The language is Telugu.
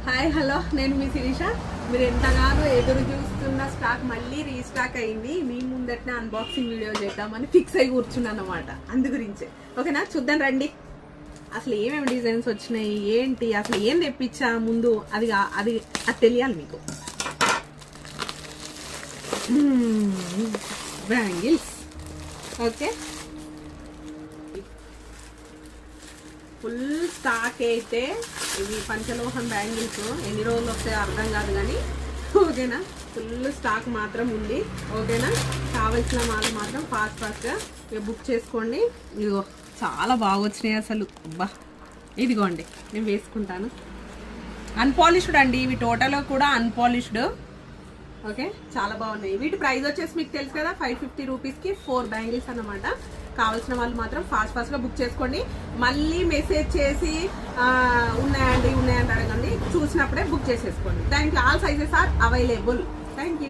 హాయ్ హలో, నేను మీ శిరీష. మీరు ఎంతగానో ఎదురు చూస్తున్న స్టాక్ మళ్ళీ రీస్టాక్ అయింది. మీ ముందటనే అన్బాక్సింగ్ వీడియో చేద్దామని ఫిక్స్ అయి కూర్చున్నాను అనమాట. అందు గురించే ఓకేనా, చూద్దాం రండి. అసలు ఏమేమి డిజైన్స్ వచ్చినాయి ఏంటి, అసలు ఏం తెప్పించా ముందు అది అది అది తెలియాలి మీకు. బ్యాంగిల్స్ ఓకే, ఫుల్ స్టాక్ అయితే ఇవి పంచలోహం బ్యాంగిల్స్ ఎన్ని రోజులు వస్తాయో అర్థం కాదు కానీ ఓకేనా, ఫుల్ స్టాక్ మాత్రం ఉంది. ఓకేనా, కావాల్సిన వాళ్ళు మాత్రం ఫాస్ట్గా బుక్ చేసుకోండి. ఇదిగో చాలా బాగా వచ్చినాయి అసలు. అబ్బా ఇదిగోండి, నేను వేసుకుంటాను. అన్పాలిష్డ్ అండి ఇవి, టోటల్ కూడా అన్పాలిష్డ్. ఓకే, చాలా బాగున్నాయి. వీటి ప్రైస్ వచ్చేసి మీకు తెలుసు కదా, 550 రూపీస్కి 4 బ్యాంగిల్స్ అన్నమాట. కావాల్సిన వాళ్ళు మాత్రం ఫాస్ట్గా బుక్ చేసుకోండి. మళ్ళీ మెసేజ్ చేసి ఉన్నాయండి అడగండి. చూసినప్పుడే బుక్ చేసేసుకోండి. Thank you. All sizes are available. Thank you.